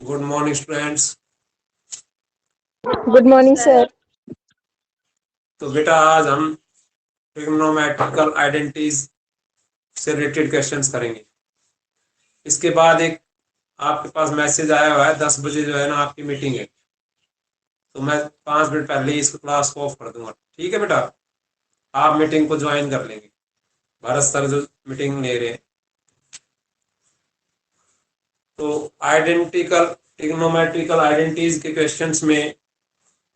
Good morning students. Good morning sir. तो बेटा आज हम ट्रिग्नोमेट्रिकल आइडेंटिटीज से रिलेटेड क्वेश्चंस करेंगे। इसके बाद एक आपके पास मैसेज आया हुआ है 10 बजे जो है ना आपकी मीटिंग है, तो मैं 5 मिनट पहले ही इस क्लास को ऑफ कर दूंगा। ठीक है बेटा, आप मीटिंग को ज्वाइन कर लेंगे। भारत सर जो मीटिंग ले रहे हैं, तो आइडेंटिकल ट्रिग्नोमेट्रिकल आइडेंटिटीज के क्वेश्चंस में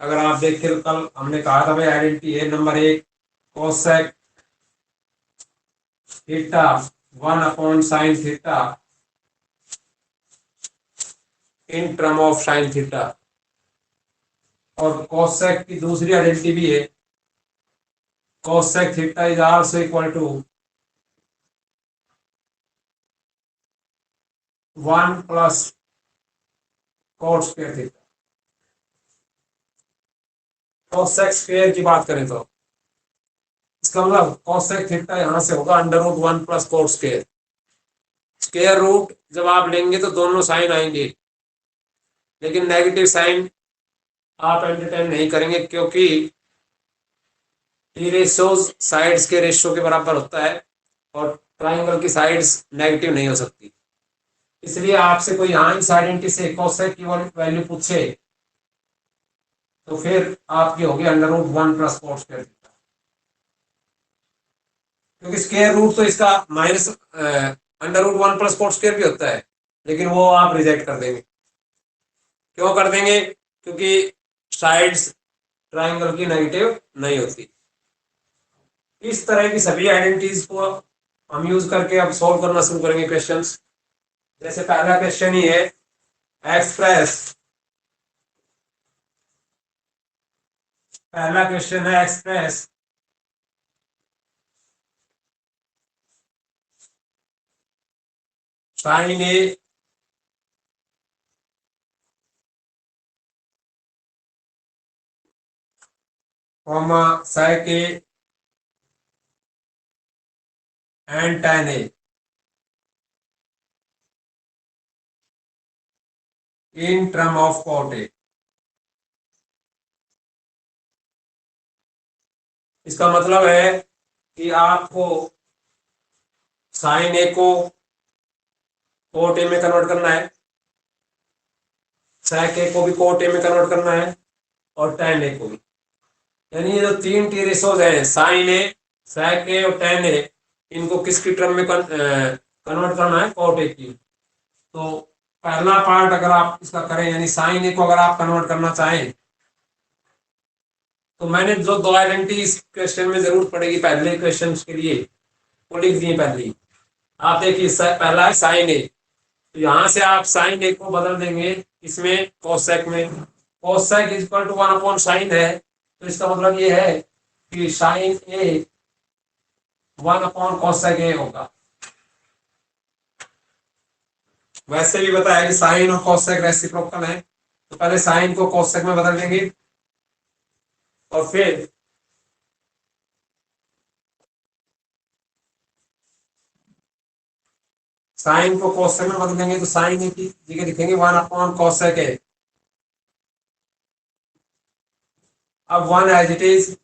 अगर आप देखें तो कल हमने कहा था भाई आइडेंटिटी है number 1 cosec theta 1/sin theta in term of sine theta. और कोसेक की दूसरी आइडेंटिटी भी है, cosec theta is also equal to 1 plus cot square theta. Cosec square की बात करें तो इसका मतलब कोसेक थीटा यहां से होगा √1 plus cot square. Square root जब आप लेंगे तो दोनों साइन आएंगे, लेकिन नेगेटिव साइन आप एंटरटेन नहीं करेंगे, क्योंकि टी रेशियोज साइड्स के रेशियो के बराबर होता है और ट्राइंगल की साइड्स नेगेटिव नहीं हो सकती। इसलिए आपसे कोई यहाँ इस आइडेंटिटी से कोसेक की वैल्यू पूछे तो फिर आपकी होगी √1 प्लस कोट स्क्वायर थीटा, क्योंकि स्क्वायर रूट तो इसका माइनस √1 प्लस कोट स्क्वायर भी होता है, लेकिन वो आप रिजेक्ट कर देंगे। क्यों कर देंगे? क्योंकि साइड्स ट्राइंगल की नेगेटिव नहीं होती। इस तरह की सभी आइडेंटिटीज को हम यूज करके अब सॉल्व करना शुरू करेंगे क्वेश्चंस। जैसे पहला क्वेश्चन ही है, एक्सप्रेस पहला क्वेश्चन है express sine A comma sec A and tan A in term of cot A. इसका मतलब है कि आपको साइन ए को cot ए में कन्वर्ट करना है, सेक ए को भी cot ए में कन्वर्ट करना है, और tan ए को भी। यानी ये जो तीन टी रेशोज हैं, साइन ए, सेक ए और tan ए, इनको किसकी टर्म में कन्वर्ट करना है? cot ए की। तो पहला पार्ट अगर आप इसका करें, यानी साइन ए को अगर आप कन्वर्ट करना चाहें, तो मैंने जो दो आइडेंटिटी इस क्वेश्चन में जरूर पड़ेगी पहले क्वेश्चन के लिए, वो लिख दिए पहले ही। आप देखिए पहला है साइन ए, तो यहां से आप साइन ए को बदल देंगे इसमें कोसेक में। Cosec is equal to 1/sin है, तो इसका मतलब ये है कि साइन ए 1/cosec ए होगा। वैसे भी बताया कि साइन और कोसेक रेसिप्रोकल है, तो पहले साइन को कोसेक में बदल देंगे और फिर साइन को कोसेक में बदल देंगे, तो साइन ए की जगह लिखेंगे 1/cosec ए। अब 1 एज इट इज,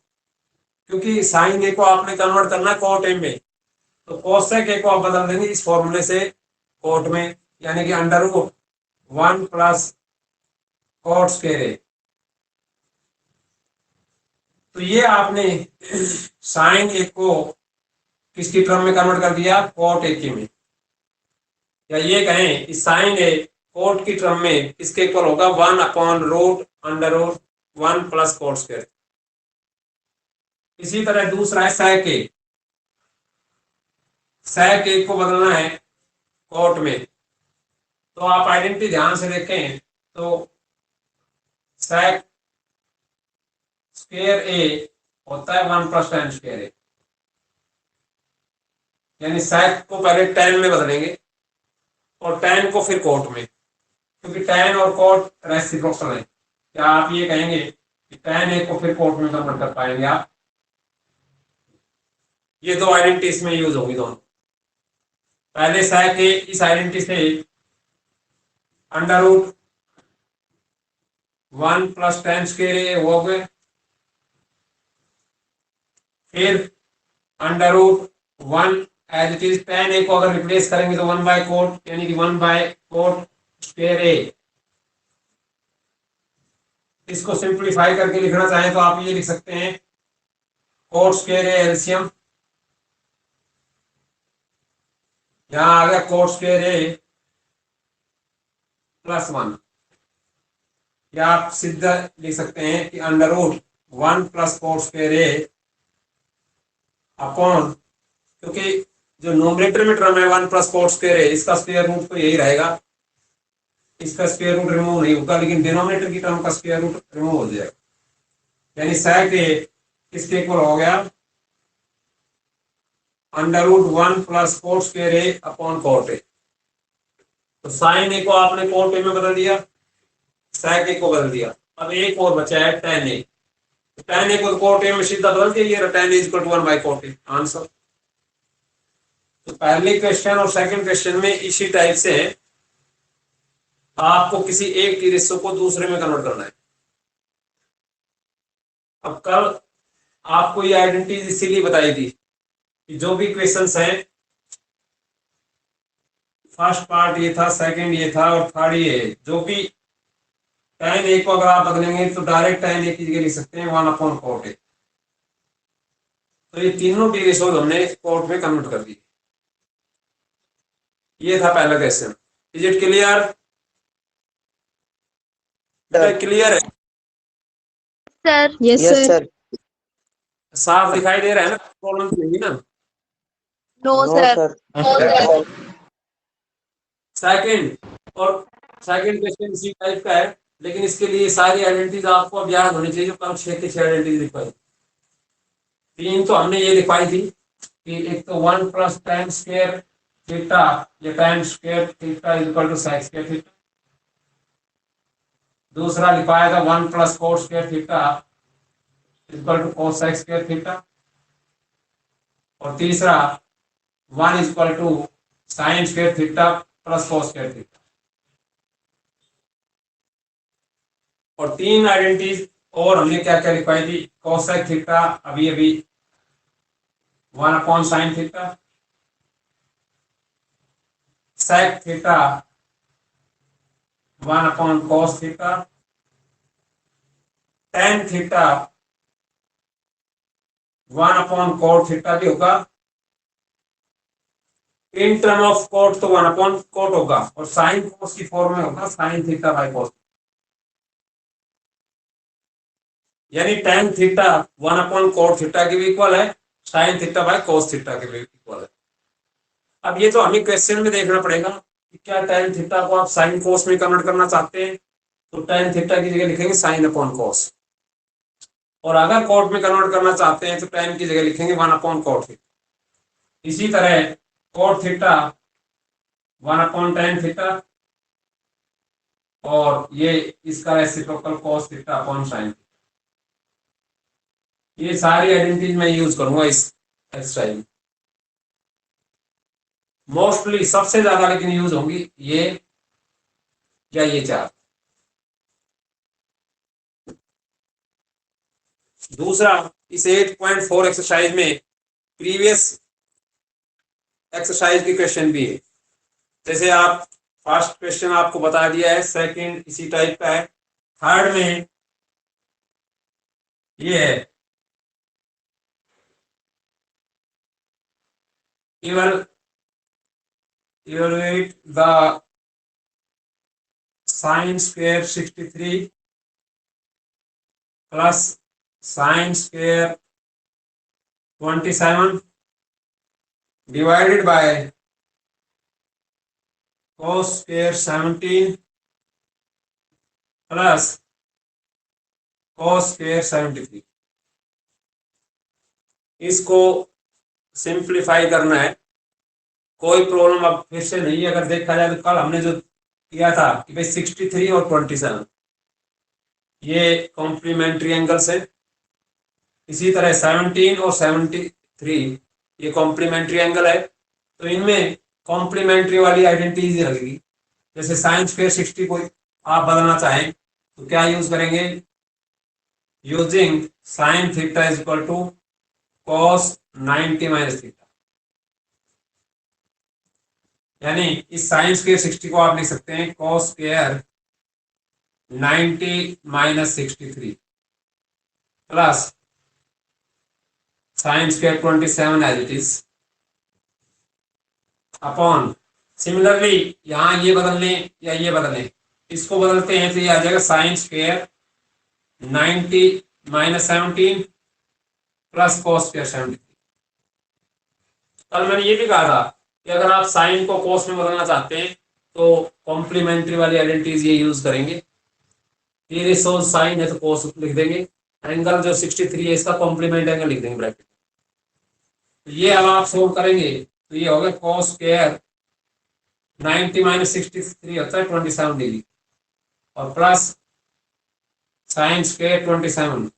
क्योंकि साइन ए को आपने कन्वर्ट करना है कोट ए में, तो कोसेक ए को आप बदल देंगे इस फॉर्मूले से कोट में, यानी कि √1 प्लस कोट स्क्वायर ए। तो ये आपने साइन ए को किसकी टर्म में कन्वर्ट कर दिया? कोट ए की में। या ये कहें कि साइन ए कोट की टर्म में किसके इक्वल होगा? 1/√1 प्लस कोट स्क्वायर। इसी तरह दूसरा है सेक ए, सेक ए को बदलना है कोट में। तो आप आइडेंटिटी ध्यान से देखें तो सेक स्क्वायर ए होता है 1 प्लस tan स्क्वायर ए, यानी सेक को पहले tan में बदलेंगे और tan को फिर कोट में, क्योंकि tan और कोट रेसिप्रोकल है। क्या आप ये कहेंगे कि tan ए को फिर कोट में कन्वर्ट कर पाएंगे आप? ये दो आइडेंटिटी इसमें यूज होगी दोनों। पहले सेक ए इस आइडेंटिटी से 1 प्लस tan स्क्वायर ए हो गए, फिर under root 1 as it is, tan A को अगर रिप्लेस करेंगे तो 1 बाय कोट, यानी कि 1 बाय कोट स्क्वायर ए। इसको सिंप्लीफाई करके लिखना चाहें तो आप ये लिख सकते हैं कोट स्क्वायर ए एलसीएम, यहां आ गया कोट स्क्वायर ए प्लस 1, या आप सीधा लिख सकते हैं कि under root 1 plus cot square A upon, क्योंकि जो नोमिनेटर में टर्म है 1 प्लस कोट स्क्वायर ए, इसका स्क्वायर रूट तो यही रहेगा, इसका स्क्वायर रूट रिमूव नहीं होगा, लेकिन डिनोमिनेटर की टर्म का स्क्वायर रूट रिमूव हो जाएगा, यानी sec ए इसके इक्वल हो गया under root 1 plus cot square A upon cot A. तो साइन ए को आपने कोट ए में बदल दिया, sec ए को बदल दिया, अब एक और बचा है tan ए, tan ए को कोट ए में सीधा बदल दिया, ये tan A equal to 1 by cot A, answer. तो पहले क्वेश्चन और सेकंड क्वेश्चन में इसी टाइप से आपको किसी एक की रेशो को दूसरे में कन्वर्ट करना है। अब कल आपको ये आइडेंटिटी इसीलिए बताई थी कि जो भी क्वेश्चंस हैं, फर्स्ट पार्ट ये था, सेकंड ये था और थर्ड ये है, जो भी tan ए को अगर आप बदलेंगे तो डायरेक्ट tan ए की जगह लिख सकते हैं 1 अपॉन कोट ए। तो ये तीनों की रेशोज हमने कोट में कन्वर्ट कर दी। ये था पहला question. Is it clear? Clear है सर। Yes sir. साफ दिखाई दे रहा है ना? प्रॉब्लम नहीं ना? No no sir. Sir. Second और सेकंड क्वेश्चन इसी टाइप का है, लेकिन इसके लिए सारी आइडेंटिटीज आपको अब याद होनी चाहिए, जो कल 6 की 6 आइडेंटिटीज लिखवाई। 3 तो हमने ये लिखवाई थी कि एक तो 1 प्लस tan स्क्वायर थीटा या tan square theta equal to sec square theta, दूसरा लिखवाया था 1 plus cot square theta equal to cos sec square theta, और तीसरा 1 equal to sin square theta plus cos square theta. और 3 identities और हमने क्या क्या लिखवाई थी? cos sec थीटा अभी अभी 1 upon sin theta, sec theta 1 upon cos theta, tan theta 1 upon cot theta भी होगा, इन टर्म ऑफ cot तो 1 अपॉन cot होगा, और sin cos की फॉर्म में होगा sin थीटा बाय cos, यानी tan theta 1 upon cot theta के भी इक्वल है, sin theta by cos theta के भी इक्वल है। अब ये तो हमें क्वेश्चन में देखना पड़ेगा कि क्या tan थीटा को आप sin cos में कन्वर्ट करना चाहते हैं, तो tan थीटा की जगह लिखेंगे sin अपॉन cos, और अगर cot में कन्वर्ट करना चाहते हैं तो tan की जगह लिखेंगे 1 अपॉन cot थीटा। इसी तरह cot theta 1 upon tan theta, और ये इसका reciprocal cos theta upon sin theta. ये सारी आइडेंटिटीज मैं यूज करूंगा इस एक्सरसाइज में, मोस्टली सबसे ज्यादा लेकिन यूज होंगी ये या ये 4। दूसरा, इस 8.4 एक्सरसाइज में प्रीवियस एक्सरसाइज के क्वेश्चन भी है। जैसे आप फर्स्ट क्वेश्चन आपको बता दिया है, सेकंड इसी टाइप का है, थर्ड में ये है evaluate the sin square 63 plus sin square 27 divided by cos square 17 plus cos square 73। इसको सिंप्लीफाई करना है, कोई प्रॉब्लम अब फिर से नहीं है। अगर देखा जाए तो कल हमने जो किया था कि भाई 63 और 27 ये कॉम्प्लीमेंट्री एंगल्स है, इसी तरह 17 और 73 ये कॉम्प्लीमेंट्री एंगल है, तो इनमें कॉम्प्लीमेंट्री वाली आइडेंटिटीज लगेगी। जैसे साइन स्क्वायर 60 को आप बदलना चाहें तो क्या यूज करेंगे, using sine theta is equal to cos 90 minus theta, यानी इस साइन स्क्वायर 60 को आप लिख सकते हैं cos square 90 minus 63 plus sine square 27 as it is upon, similarly यहां ये बदल लें या ये बदलें, इसको बदलते हैं तो ये आ जाएगा sine square 90 minus 17 plus cos square 73। कल मैंने ये भी कहा था कि अगर आप साइन को कॉस में बदलना चाहते हैं तो कॉम्प्लीमेंट्री वाली आइडेंटिटीज ये यूज करेंगे। ये सोर्स साइन है तो कॉस लिख देंगे, एंगल जो 63 है इसका कॉम्प्लीमेंट एंगल लिख देंगे ब्रैकेट। तो ये अब आप सोल्व करेंगे तो ये हो गया कॉस स्क्वायर 90 माइनस 63 होता है 27 डिग्री और plus sine square 27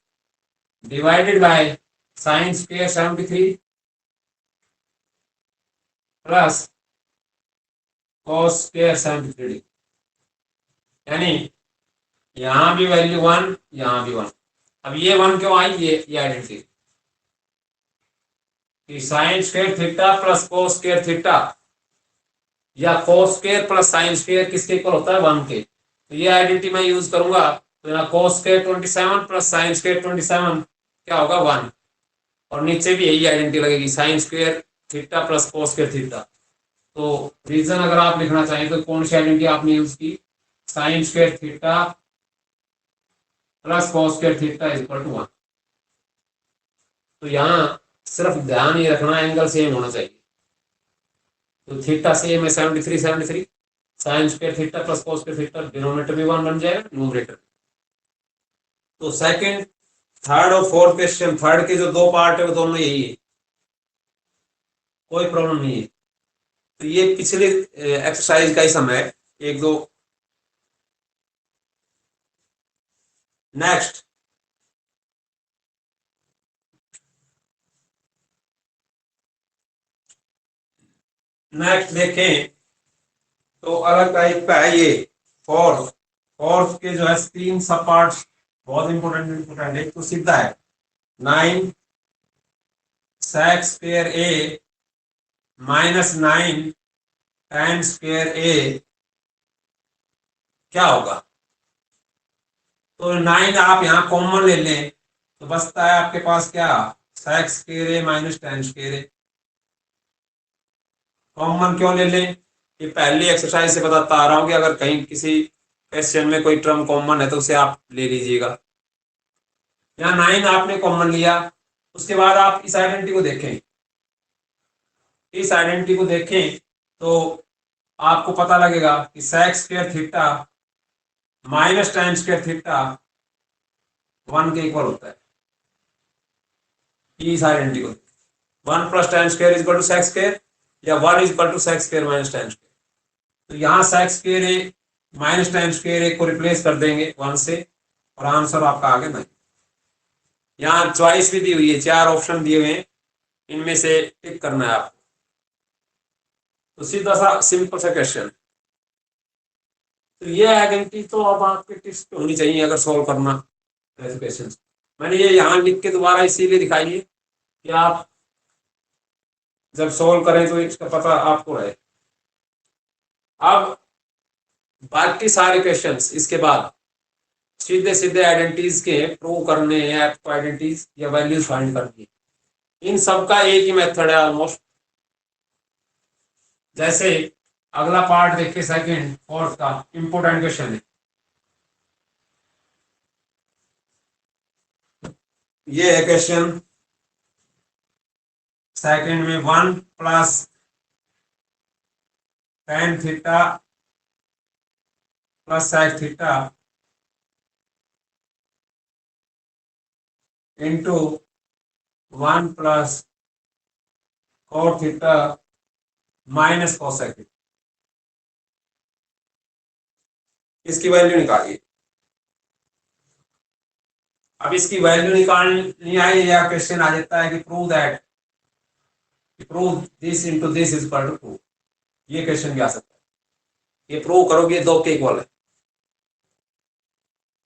divided by sine square 73 plus cos square 73 degree, यानी यहां भी वैल्यू 1 यहां भी 1। अब ये 1 क्यों आई, ये आइडेंटिटी कि sine square theta plus cos square theta या cos square plus sine square किसके इक्वल होता है 1 के। तो ये आइडेंटिटी मैं यूज करूंगा तो यहाँ cos square 27 plus sine square 27 क्या होगा 1, और नीचे भी यही आइडेंटिटी लगेगी sine square theta plus cos square theta. तो रीजन अगर आप लिखना चाहें तो कौन सी आइडेंटिटी आपने यूज की, sine square theta plus cos square theta is equal to 1। तो यहाँ सिर्फ ध्यान ये रखना एंगल सेम होना चाहिए। तो थीटा सेम है 73 sign square theta plus cos square theta, denominator भी 1 बन जाएगा न्यूमरेटर। तो सेकंड थर्ड और फोर्थ क्वेश्चन, थर्ड के जो दो पार्ट है वो दोनों यही है, कोई प्रॉब्लम नहीं है। तो ये पिछले एक्सरसाइज का ही समय है, एक दो। नेक्स्ट देखें तो अलग टाइप का है ये फोर्थ के जो है 3 सब पार्ट्स बहुत इंपोर्टेंट है। एक तो सीधा है 9 sec square A minus 9 tan square ए क्या होगा। तो 9 आप यहां कॉमन ले लें तो बचता है आपके पास क्या, sec square A minus tan square A. Common क्यों ले लें, ये पहली एक्सरसाइज से बताता आ रहा हूं कि अगर कहीं किसी क्वेश्चन में कोई टर्म कॉमन है तो उसे आप ले लीजिएगा। यहाँ 9 आपने कॉमन लिया, उसके बाद आप इस आइडेंटिटी को देखें, इस आइडेंटिटी को देखें तो आपको पता लगेगा कि sec square theta minus tan square theta 1 के इक्वल होता है। इस आइडेंटिटी को 1 plus tan square is equal to sec square या 1 is equal to sec square minus tan square. तो यहाँ sec square A minus tan square A को replace कर देंगे 1 से और आंसर आपका आ गया 9। यहाँ चॉइस भी दी हुई है, 4 ऑप्शन दिए हुए हैं, इनमें से टिक करना है आपको। तो सीधा सा सिंपल सा क्वेश्चन। तो ये आइडेंटिटी तो अब आपके टिप्स पे होनी चाहिए अगर सॉल्व करना ऐसे क्वेश्चन। मैंने ये यहाँ लिख के दोबारा इसीलिए दिखाई है कि आप जब सॉल्व करें तो इसका पता आपको रहे। अब बाकी सारे क्वेश्चंस इसके बाद सीधे सीधे आइडेंटिटीज के प्रूव करने हैं, आपको आइडेंटिटीज या वैल्यूज फाइंड करनी है। इन सब का एक ही मेथड है ऑलमोस्ट। जैसे अगला पार्ट देखिए सेकंड फोर्थ का इंपोर्टेंट क्वेश्चन है, ये है क्वेश्चन सेकंड में 1 plus tan theta plus sec theta into 1 plus cot theta minus cosec theta. इसकी वैल्यू निकालिए। अब इसकी वैल्यू निकालनी आई या क्वेश्चन आ जाता है कि prove this into this is equal to 2। ये क्वेश्चन भी आ सकता है, ये प्रूव करो कि ये 2 के इक्वल है।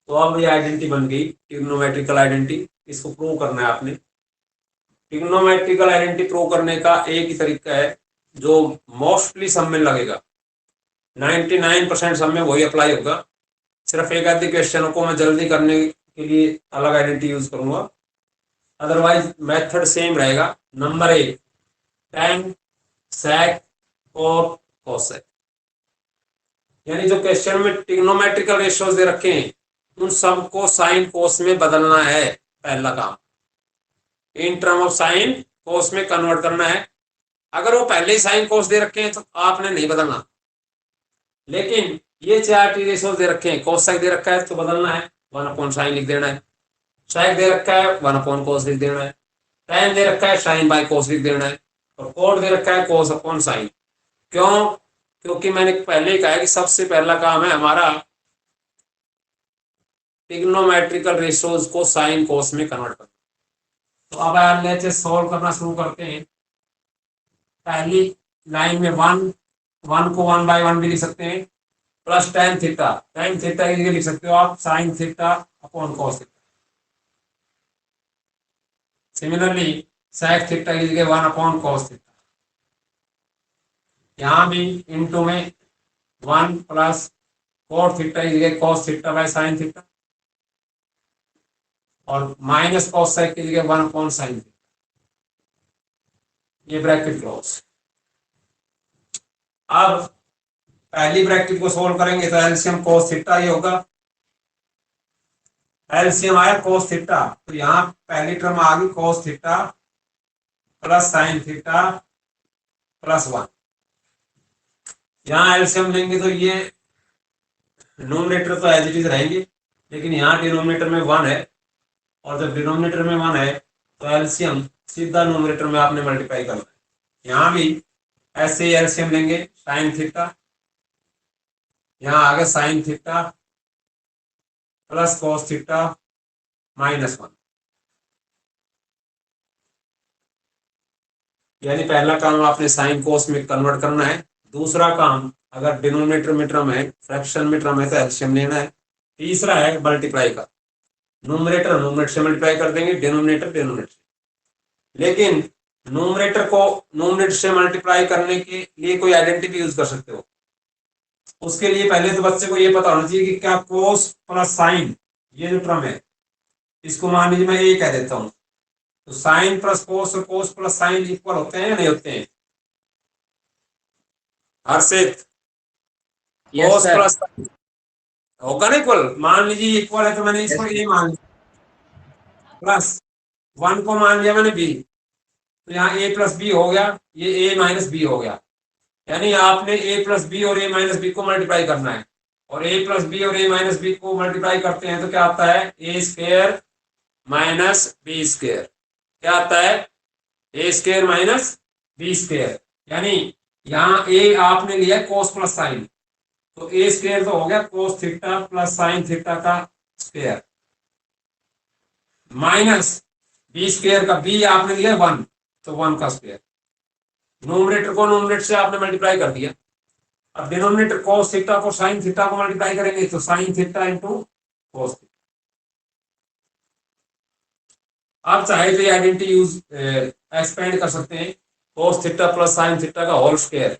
तो अब ये आइडेंटिटी बन गई ट्रिग्नोमेट्रिकल आइडेंटिटी। इसको प्रूव करना है आपने। ट्रिग्नोमेट्रिकल आइडेंटिटी प्रूव करने का एक ही तरीका है जो मोस्टली सब में लगेगा, 99% सब में वही अप्लाई होगा। सिर्फ एक आधे क्वेश्चनों को मैं जल्दी करने के लिए अलग आइडेंटिटी यूज करूंगा, अदरवाइज मेथड सेम रहेगा। नंबर 1 tan sec और cosec, यानी जो क्वेश्चन में ट्रिग्नोमेट्रिकल रेशियोज दे रखे हैं उन सबको साइन कोस में बदलना है। पहला काम इन टर्म ऑफ साइन कोस में कन्वर्ट करना है। अगर वो पहले ही साइन कोस दे रखे हैं तो आपने नहीं बदलना, लेकिन ये चार टी रेशियोज दे रखे हैं, कोसेक दे रखा है तो बदलना है, 1/sin लिख देना है। सेक दे रखा है 1/cos लिख देना है। tan दे रखा है sin बाय cos लिख देना है। और कोड दे रखा है cos/sin। क्यों? क्योंकि मैंने पहले ही कहा है कि सबसे पहला काम है हमारा ट्रिग्नोमेट्रिकल रेशियोज को साइन कोस में कन्वर्ट करना। तो अब लेट्स सॉल्व करना शुरू करते हैं। पहली लाइन में 1 को 1/1 भी लिख सकते हैं, प्लस tan थीटा की लिख सकते हो आप sin theta upon cos theta. Similarly sec theta की जगह 1/cos थीटा। यहां भी इनटू में 1 प्लस cot थीटा की जगह cos theta by sin theta, और माइनस cos sec की जगह 1/sin थीटा। ये ब्रैकेट क्लोज। अब पहली ब्रैकेट को सोल्व करेंगे तो एलसीएम cos थीटा ये होगा। एलसीएम आया cos थीटा, तो यहां पहली टर्म आ गई cos theta plus sin theta plus 1। यहां एलसीएम लेंगे तो ये डिनोमिनेटर तो एज इट इज रहेंगे, लेकिन यहाँ डिनोमिनेटर में 1 है, और जब डिनोमिनेटर में 1 है तो एलसीएम सीधा नोमिनेटर में आपने मल्टीप्लाई करना है। यहां भी ऐसे ही एलसीएम लेंगे sin थीटा, यहां आ गया sin theta plus cos theta -1। यानी पहला काम आपने साइन कोस में कन्वर्ट करना है। दूसरा काम, अगर डिनोमिनेटर में टर्म है, फ्रैक्शन में टर्म है तो एलसीएम लेना है। तीसरा है मल्टीप्लाई का, नोमिनेटर से मल्टीप्लाई कर देंगे, डिनोमिनेटर से। लेकिन नोमिनेटर को नोमिनेटर से मल्टीप्लाई करने के लिए कोई आइडेंटिटी यूज कर सकते हो। उसके लिए पहले तो बच्चे को ये पता होना चाहिए कि क्या कोस प्लस साइन, ये जो टर्म है इसको मान लीजिए मैं ए कह देता हूं, तो साइन प्लस कोस और कोस प्लस साइन इक्वल होते हैं या नहीं होते हैं? हर्षित, कोस प्लस होगा ना इक्वल? मान लीजिए इक्वल है तो मैंने इसको ए मान लिया, प्लस 1 को मान लिया मैंने बी, तो यहाँ ए प्लस बी हो गया, ये ए माइनस बी हो गया। यानी आपने ए प्लस बी और ए माइनस बी को मल्टीप्लाई करना है, और ए प्लस बी और ए माइनस बी को मल्टीप्लाई करते हैं तो क्या आता है? ए स्क्वायर माइनस बी स्क्वायर। क्या आता है? ए स्क्वायर माइनस बी स्क्वायर। यानी यहाँ ए आपने लिया कोस प्लस साइन, तो ए स्क्वायर तो हो गया cos theta plus sine theta का स्क्वायर, माइनस बी स्क्वायर का बी आपने लिया 1, तो 1 का स्क्वायर। नोमिनेटर को नोमिनेटर से आपने मल्टीप्लाई कर दिया। अब डिनोमिनेटर cos थीटा को sin थीटा को मल्टीप्लाई करेंगे तो sin theta into cos theta. आप चाहे तो ये आइडेंटिटी यूज एक्सपेंड कर सकते हैं, cos theta plus sin theta का होल स्क्वायर।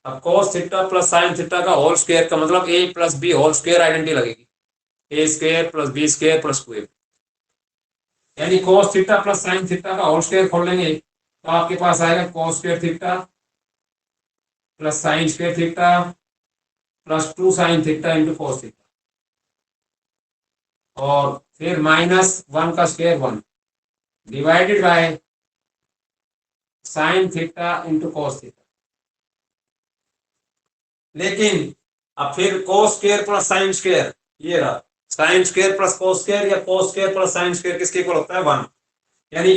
अब cos theta plus sin theta का होल स्क्वायर का मतलब a plus B whole square identity लगेगी, a square plus B square plus 2ab। यानी cos theta plus sin theta का whole square खोल लेंगे तो आपके पास आएगा cos square theta plus sine square theta plus 2 sine theta into cos theta, और फिर -1 का square 1 divided by sine theta into cos theta. लेकिन अब फिर cos square plus sine square, ये रहा sign square plus cos square या cos square plus sine square किसके इक्वल होता है? 1। यानी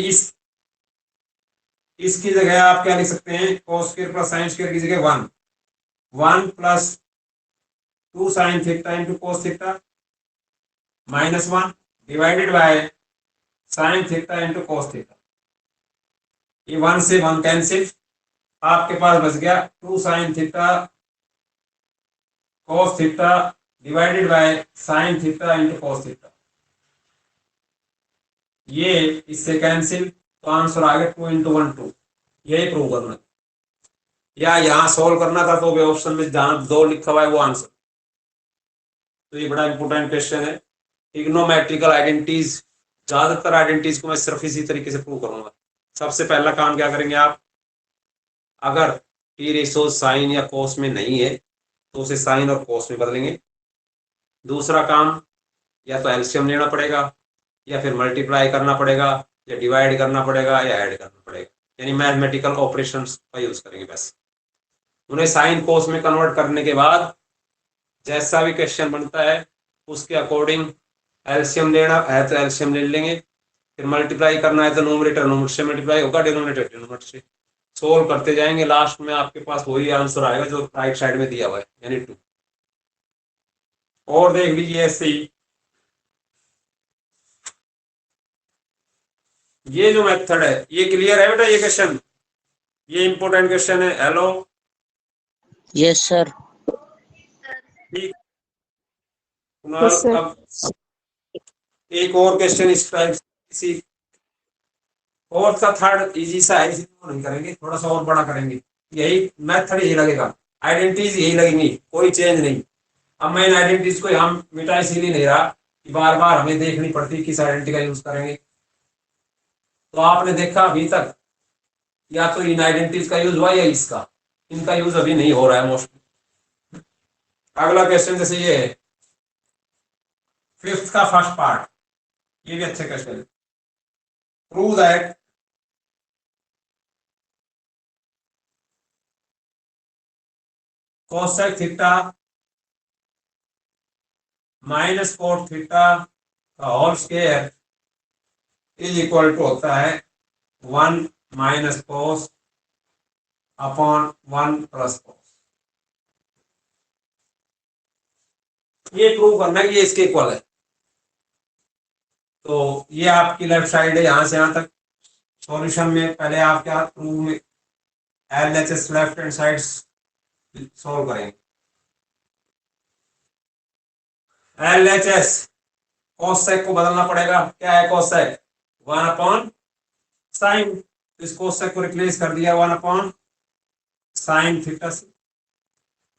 इसकी जगह आप क्या लिख सकते हैं? cos square plus sine square की जगह 1 plus 2 sine theta into cos theta -1 divided by sine theta into cos theta. ये 1 से 1 कैंसिल, आपके पास बच गया 2 sine theta cos theta divided by sine theta into cos theta. ये इससे कैंसिल, तो आंसर आ गया 2 इंटू 1 2। यही प्रूव करना, या यहाँ सोल्व करना था तो भी ऑप्शन में जहां 2 लिखा हुआ है वो आंसर। तो ये बड़ा इंपॉर्टेंट क्वेश्चन है। ट्रिग्नोमेट्रिकल आइडेंटिटीज, ज्यादातर आइडेंटिटीज को मैं सिर्फ इसी तरीके से प्रूव करूंगा। सबसे पहला काम क्या करेंगे आप, अगर टी रेशो साइन या कोस में नहीं है तो उसे साइन और कोस में बदलेंगे। दूसरा काम, या तो एलसीएम लेना पड़ेगा, या फिर मल्टीप्लाई करना पड़ेगा, या डिवाइड करना पड़ेगा, या ऐड करना पड़ेगा, यानी मैथमेटिकल ऑपरेशंस का यूज करेंगे। बस उन्हें साइन कोस में कन्वर्ट करने के बाद जैसा भी क्वेश्चन बनता है उसके अकॉर्डिंग एलसीएम लेना है तो एलसीएम ले लेंगे, फिर मल्टीप्लाई करना है तो नोमरेटर नोमरेटर से मल्टीप्लाई होगा, डिनोमिनेटर डिनोमिनेटर से। सोल्व करते जाएंगे, लास्ट में आपके पास वही आंसर आएगा जो राइट साइड में दिया हुआ है, यानी 2। और देख लीजिए ऐसे ही ये जो मेथड है, ये क्लियर है बेटा? ये क्वेश्चन, ये इंपॉर्टेंट क्वेश्चन है। Hello, yes sir. ठीक कुणाल, अब एक और क्वेश्चन इस टाइप इसी फोर्थ का थर्ड इजी सा है, इसी नहीं करेंगे, थोड़ा सा और बड़ा करेंगे। यही मेथड यही लगेगा, आइडेंटिटीज यही लगेंगी, कोई चेंज नहीं। अब मैं इन आइडेंटिटीज को हम मिटा इसीलिए नहीं रहा कि बार बार हमें देखनी पड़ती किस आइडेंटिटी का यूज करेंगे। तो आपने देखा अभी तक या तो इन आइडेंटिटीज का यूज हुआ या इसका, इनका यूज अभी नहीं हो रहा है मोस्टली। अगला क्वेश्चन जैसे ये है, फिफ्थ का फर्स्ट पार्ट, ये भी अच्छे क्वेश्चन है। Prove that cosec theta minus cot theta का whole square is equal to होता है 1 minus cos upon 1 plus cos. ये प्रूव करना है कि ये इसके इक्वल है। तो ये आपकी लेफ्ट साइड है, यहां से यहां तक। सॉल्यूशन में पहले आप क्या प्रूव में LHS left hand side solve करेंगे। एलएचएस कोसेक को बदलना पड़ेगा, क्या है कोसेक? 1 upon sine. इस कोसेक को रिप्लेस कर दिया 1 अपॉन साइन थीटा से।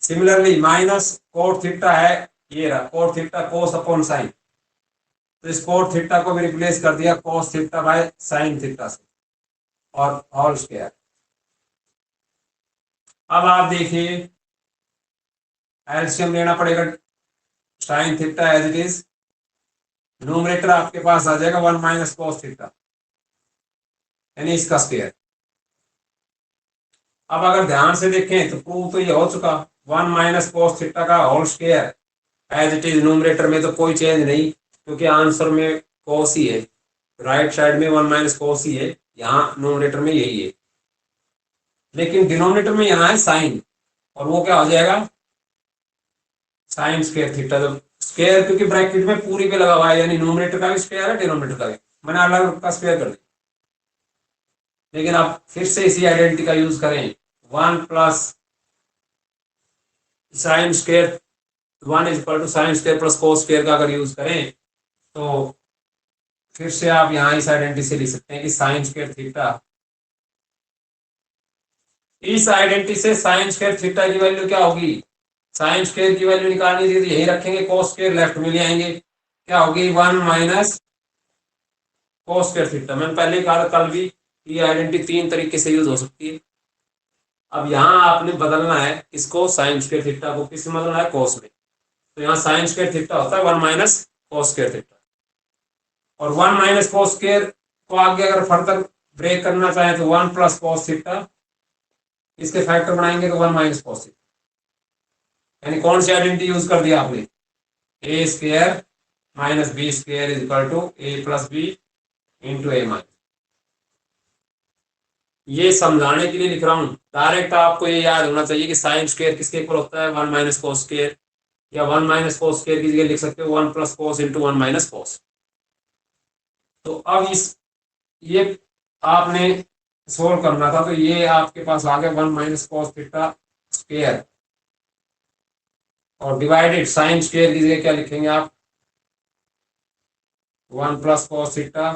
सिमिलरली माइनस कोट थीटा है, ये रहा cot theta cos upon sine, तो इस कोट थीटा को भी रिप्लेस कर दिया cos theta by sine theta से और होल स्क्वायर। अब आप देखिए एलसीएम लेना पड़ेगा, sine theta as it is, numerator आपके पास आ जाएगा 1 माइनस कोस थीटा, यानी इसका स्क्वायर। अब अगर ध्यान से देखें तो प्रूव तो ये हो चुका, 1 माइनस कोस थीटा का whole square as it is. Numerator में तो कोई चेंज नहीं क्योंकि आंसर में कोस ही है, राइट साइड में 1 माइनस कोस ही है, यहाँ न्यूमरेटर में यही है। लेकिन डिनोमिनेटर में यहाँ है साइन, और वो क्या हो जाएगा? Sign square theta. तो स्क्वायर क्योंकि ब्रैकेट में पूरी पे लगा हुआ है, यानी न्यूमरेटर का भी स्क्वायर है डिनोमिनेटर का भी, मैंने अलग का स्क्वायर कर दिया। लेकिन आप फिर से इसी आइडेंटिटी का यूज करें, 1 plus sine square, 1 is equal to sine square plus cos square का अगर यूज करें तो फिर से आप यहाँ इस आइडेंटिटी से लिख सकते हैं कि साइन स्क्वायर थीटा, इस आइडेंटिटी से साइन स्क्वायर थीटा की वैल्यू क्या होगी? साइन स्क्वायर की वैल्यू निकालनी थी तो यही रखेंगे, कोस स्क्वायर लेफ्ट में ले आएंगे, क्या होगी? 1 माइनस कोस स्क्वायर थीटा। मैंने पहले कहा था कल भी, ये आइडेंटिटी 3 तरीके से यूज हो सकती है। अब यहाँ आपने बदलना है इसको, साइन स्क्वायर थीटा को किस में बदलना है? कोस में। तो यहाँ साइन स्क्वायर थीटा होता है 1 माइनस कोस स्क्वायर थीटा, और 1 माइनस कोस स्क्वायर को आगे अगर फर्दर ब्रेक करना चाहे तो 1 प्लस कोस थीटा, इसके फैक्टर बनाएंगे तो 1 माइनस कोस थीटा। यानी कौन सी आइडेंटिटी यूज कर दिया आपने? A square minus B square is equal to A plus B into A minus. ये समझाने के लिए लिख रहा हूं, डायरेक्ट आपको ये याद होना चाहिए कि साइन स्क्वायर किसके इक्वल होता है? 1 माइनस कोस स्क्वायर, या 1 माइनस कोस स्क्वायर की जगह लिख सकते हो 1 प्लस कोस इंटू 1 माइनस कोस। तो अब ये आपने सोल्व करना था, तो ये आपके पास आ गया 1 माइनस कोस थीटा स्क्वायर और डिवाइडेड साइन स्क्वायर की जगह क्या लिखेंगे आप, 1 plus cos theta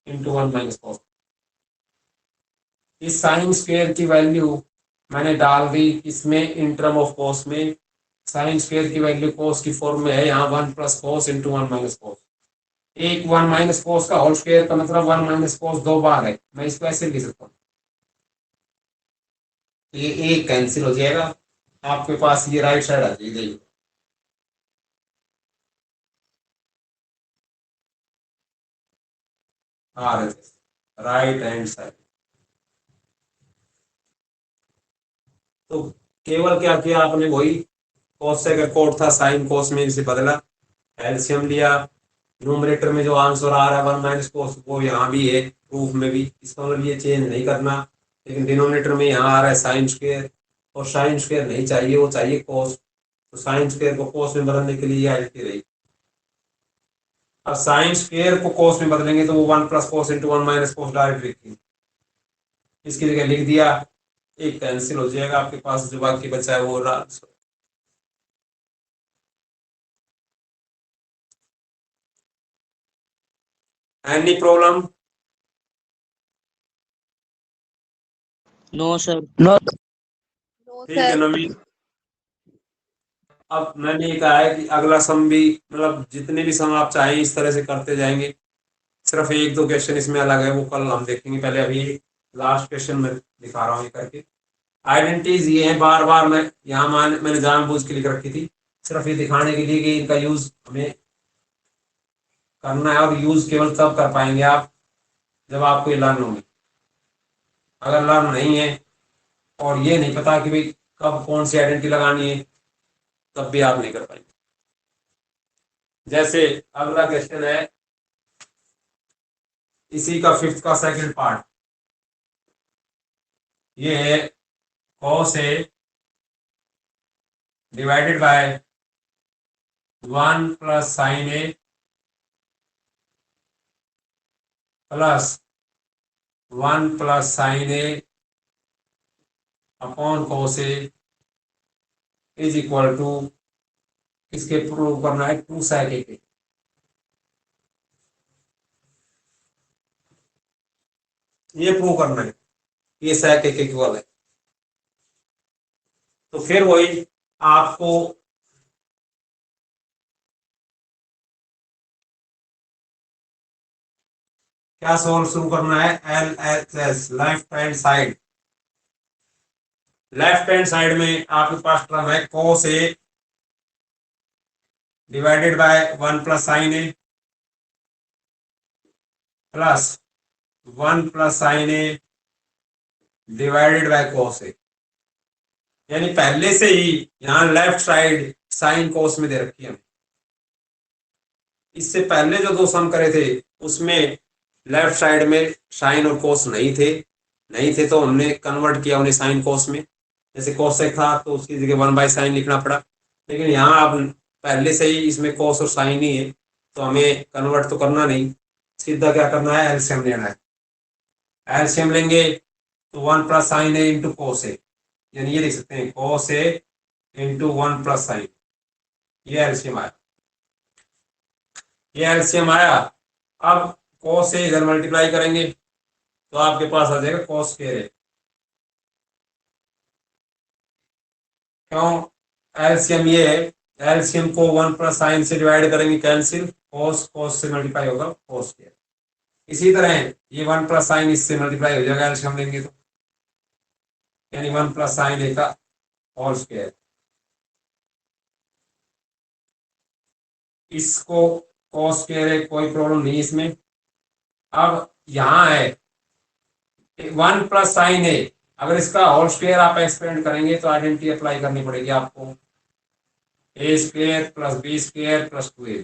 into 1 minus cos. इस साइन स्क्वायर की वैल्यू मैंने डाल दी इसमें इन टर्म ऑफ कॉस में। साइन स्क्वायर की वैल्यू कॉस की फॉर्म में है यहाँ 1 plus cos into 1 minus cos. एक 1 माइनस कॉस का होल स्क्वायर का मतलब 1 माइनस कॉस 2 बार है, मैं इसको ऐसे लिख सकता हूँ। ये एक कैंसिल हो जाएगा, आपके पास ये राइट साइड आ जाएगी। Right hand side. तो केवल क्या किया आपने, वही कॉस का कोड था साइन कॉस में इसे बदला, एलसीएम लिया, न्यूमरेटर में जो आंसर आ रहा है 1 माइनस कॉस वो यहाँ भी है, प्रूफ में भी, इसका मतलब ये चेंज नहीं करना। लेकिन डिनोमिनेटर में यहाँ आ रहा है साइन स्क्वायर, और साइन स्क्वायर नहीं चाहिए, वो चाहिए कॉस। तो साइन स्क्वायर को कॉस में बदलने के लिए ये आइडेंटिटी रही। अब साइन स्क्वायर को कॉस में बदलेंगे तो वो 1 plus cos into 1 minus cos direct लिखेंगे, इसकी जगह लिख दिया, एक कैंसिल हो जाएगा, आपके पास जो बाकी बचा है वो रहा। Any problem? No, sir. No. No, ठीक है sir. नवीन। अब मैंने ये कहा है कि अगला सम भी, मतलब जितने भी सम आप चाहें इस तरह से करते जाएंगे, सिर्फ एक दो क्वेश्चन इसमें अलग है, वो कल हम देखेंगे। पहले अभी लास्ट क्वेश्चन में दिखा रहा हूँ ये करके। आइडेंटिटीज ये हैं, बार बार मैं यहाँ मैंने जानबूझ के लिख रखी थी, सिर्फ ये दिखाने के लिए कि इनका यूज हमें करना है, और यूज केवल तब कर पाएंगे आप जब आपको ये लर्न होंगे। अगर लर्न नहीं है और ये नहीं पता कि भाई कब कौन सी आइडेंटिटी लगानी है, तब भी आप नहीं कर पाएंगे। जैसे अगला क्वेश्चन है इसी का फिफ्थ का सेकंड पार्ट, ये है cos A divided by 1 plus sine A plus 1 plus sine A upon cos A is equal to, इसके प्रूव करना है 2 sec A। ये प्रूव करना है ये sec A इक्वल है। तो फिर वही आपको क्या सोल्व शुरू करना है, L H S, left hand side. Left hand side में आपके पास टर्म है cos A divided by 1 plus sine A plus 1 plus sine A divided bye cos A। यानी पहले से ही यहाँ लेफ्ट साइड साइन कोस में दे रखी है। इससे पहले जो दो सम करे थे उसमें लेफ्ट साइड में साइन और कोस नहीं थे तो हमने कन्वर्ट किया उन्हें साइन कोस में। जैसे कोसेक था तो उसकी जगह 1 बाय साइन लिखना पड़ा, लेकिन यहाँ अब पहले से ही इसमें कोस और साइन ही है तो हमें कन्वर्ट तो करना नहीं, सीधा क्या करना है, एलसीएम लेना है। एलसीएम लेंगे तो 1 प्लस साइन ए इंटू कोस ए, यानी ये लिख सकते हैं cos A into 1 plus sign, ये एलसीएम आया। ये एलसीएम आया। अब cos A इधर मल्टीप्लाई करेंगे तो आपके पास आ जाएगा cos स्क्वायर A। क्यों एलसीएम ये है, एलसीएम को 1 प्लस साइन से डिवाइड करेंगे, कैंसिल, cos से मल्टीप्लाई होगा cos स्क्वायर। इसी तरह ये 1 प्लस साइन इससे मल्टीप्लाई हो जाएगा एलसीएम लेंगे तो, यानी 1 प्लस साइन A का होल स्क्वायर। इसको cos स्क्वायर है, कोई प्रॉब्लम नहीं इसमें। अब यहां है 1 प्लस साइन ए, अगर इसका होल स्क्वायर आप एक्सपेंड करेंगे तो आइडेंटिटी अप्लाई करनी पड़ेगी आपको, A square plus B square plus 2a,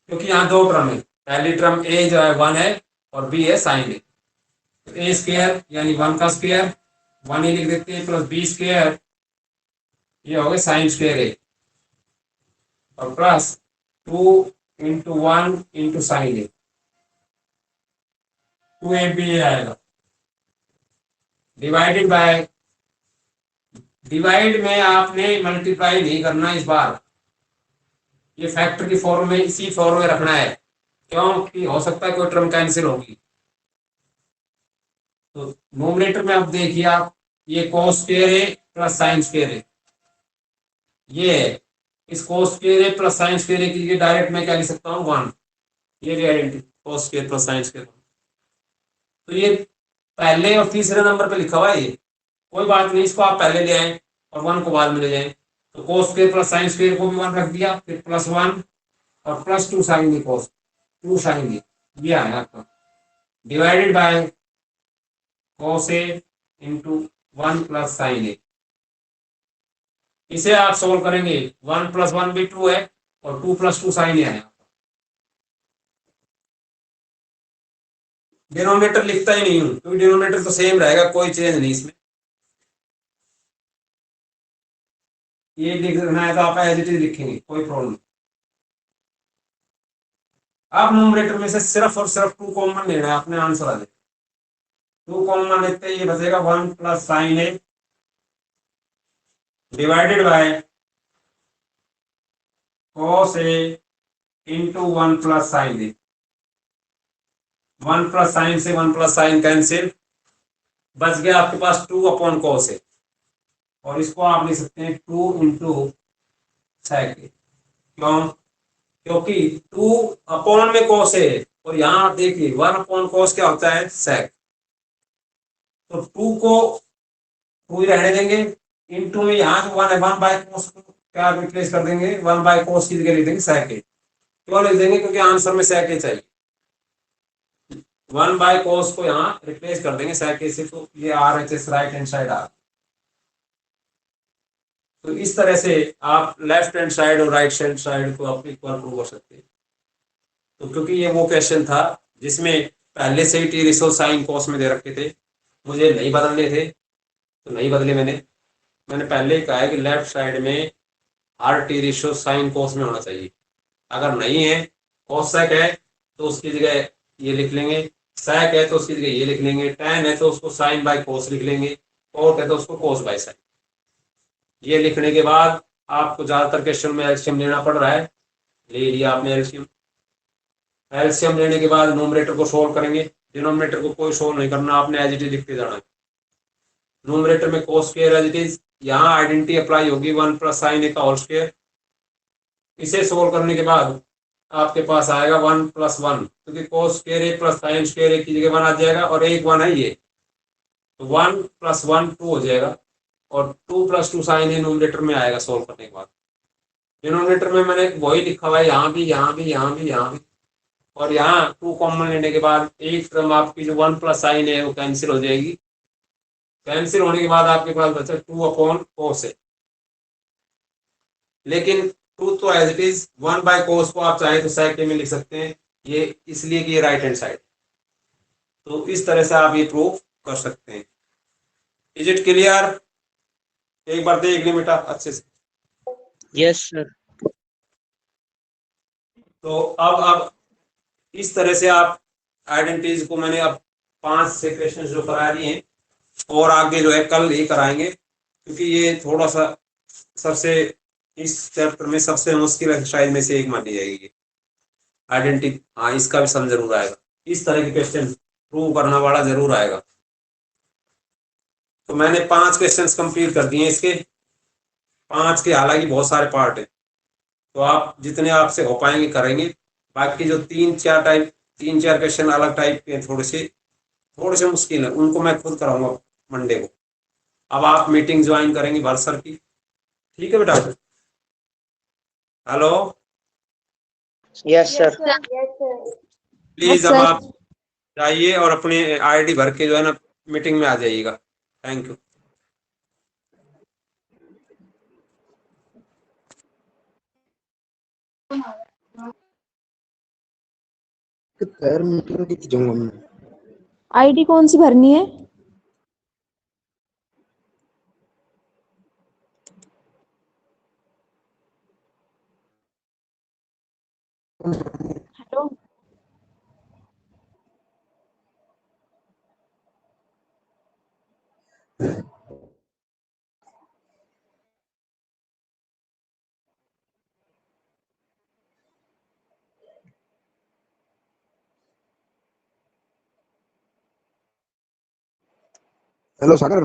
क्योंकि यहाँ दो टर्म है, पहली टर्म ए जो है 1 है और बी है साइन ए। तो ए स्क्वायर यानी 1 का स्क्वायर 1 ही लिख देते हैं, प्लस बी स्क्वायर ये हो गया साइन स्क्वायर ए, और प्लस 2 इंटू 1 इंटू साइन ए, 2a भी ये आएगा, डिवाइडेड बाय डिवाइड में आपने मल्टीप्लाई नहीं करना इस बार, ये फैक्टर की फॉर्म में इसी फॉर्म में रखना है, क्योंकि हो सकता है कोई टर्म कैंसिल होगी। तो नोमिनेटर में अब देखिए आप, ये कॉस स्क्वायर है प्लस साइन स्क्वायर है, ये है। इस कॉस स्क्वायर है प्लस साइन स्क्वायर के लिए डायरेक्ट मैं क्या लिख सकता हूँ, 1। ये identity cos square plus sine square. तो ये पहले और तीसरे नंबर पे लिखा हुआ है, ये कोई बात नहीं, इसको आप पहले ले आए और 1 को बाद में ले जाए। तो cos square plus sine square को भी 1 रख दिया, फिर +1 और +2 साइन दी कॉस 2 साइन दी, ये आया आपका divided by cos A into 1 plus sine A. इसे आप सोल्व करेंगे, 1 + 1 भी 2 है और 2 + 2 साइन ए आया। डिनोमिनेटर लिखता ही नहीं हूं क्योंकि डिनोमिनेटर तो सेम रहेगा, कोई चेंज नहीं इसमें। ये लिखना है तो आप एज इट इज लिखेंगे, कोई प्रॉब्लम नहीं। आप नोमिनेटर में से सिर्फ और सिर्फ 2 कॉमन लेना है, अपने आंसर आ जाए। 2 कॉमन लेते ये बचेगा 1 + sine A divided by cos A into 1 + sine A. 1 + sine से 1 + साइन कैंसिल, बच गया आपके पास 2/cos ए, और इसको आप लिख सकते हैं 2 × sec ए। क्यों? क्योंकि 2 में cos है और यहां आप देखिए 1/cos क्या होता है, sec। तो 2 को 2 ही रहने देंगे, इंटू में यहाँ जो 1 है 1/cos को क्या रिप्लेस कर देंगे, 1/cos की जगह लिख देंगे sec ए। क्यों लिख देंगे? क्योंकि आंसर में sec ए चाहिए। 1/cos को यहाँ रिप्लेस कर देंगे sec ए से, तो ये RHS राइट हैंड साइड आ। तो इस तरह से आप लेफ्ट हैंड साइड और राइट हैंड साइड को आप एक बार प्रूव कर सकते हैं। तो क्योंकि ये वो क्वेश्चन था जिसमें पहले से ही टी रेशो साइन कॉस में दे रखे थे, मुझे नहीं बदलने थे तो नहीं बदले मैंने पहले ही कहा है कि लेफ्ट साइड में हर टी रेशो साइन कॉस में होना चाहिए। अगर नहीं है, कॉस सेक है तो उसकी जगह ये लिख लेंगे, सेक है तो उसकी जगह ये लिख लेंगे, टैन है तो उसको साइन बाय कॉस लिख लेंगे, कॉट है तो उसको कॉस बाय साइन। ये लिखने के बाद आपको ज्यादातर क्वेश्चन में एलसीएम लेना पड़ रहा है, ले लिया आपने एलसीएम। एलसीएम लेने के बाद नोमरेटर को सोल्व करेंगे, डिनोमिनेटर को कोई सोल्व नहीं करना, आपने एज इट इज लिखते जाना है। नोमरेटर में cos square as it is, यहाँ आइडेंटिटी अप्लाई होगी 1 + साइन ए का होल स्क्वायर। इसे सोल्व करने के बाद आपके पास आएगा 1 + 1, क्योंकि cos स्क्वायर ए प्लस साइन स्क्वायर ए की जगह 1 आ जाएगा और एक 1 है ये, तो 1 + 1 2 हो जाएगा और 2 + 2 साइन ए नोमरेटर में आएगा सोल्व करने के बाद। डिनोमिनेटर में मैंने वही लिखा हुआ है, यहाँ भी यहाँ भी यहाँ भी यहाँ भी, और यहाँ 2 कॉमन लेने के बाद एक टर्म आपकी जो 1 + साइन है वो कैंसिल हो जाएगी। कैंसिल होने के बाद आपके पास बचा 2/cos है, लेकिन 2 तो एज इट इज, 1/cos को आप चाहे तो sec में लिख सकते हैं, ये इसलिए कि ये राइट हैंड साइड। तो इस तरह से आप ये प्रूव कर सकते हैं। Is it clear? एक बार देख लें बेटा अच्छे से। Yes, sir. तो अब इस तरह से आप आइडेंटिटीज को मैंने अब 5 से क्वेश्चन जो करा दिए हैं, और आगे जो है कल ही कराएंगे, क्योंकि ये थोड़ा सा सबसे इस चैप्टर में सबसे मुश्किल एक्सरसाइज में से एक मानी जाएगी आइडेंटिटी। हाँ, इसका भी सम जरूर आएगा, इस तरह के क्वेश्चन प्रूव करने वाला जरूर आएगा। तो मैंने 5 क्वेश्चंस कंप्लीट कर दिए इसके, 5 के, हालांकि बहुत सारे पार्ट है, तो आप जितने आपसे हो पाएंगे करेंगे। बाकी जो 3-4 क्वेश्चन अलग टाइप के थोड़े से मुश्किल है, उनको मैं खुद कराऊंगा मंडे को। अब आप मीटिंग ज्वाइन करेंगे भरसर की, ठीक है बेटा? Hello, Yes, sir. प्लीज अब आप जाइए और अपने आईडी भर के जो है ना मीटिंग में आ जाइएगा। Thank you. पैर मीटिंग की जाऊंगा मैं। आईडी कौन सी भरनी है? हेलो, हेलो सागर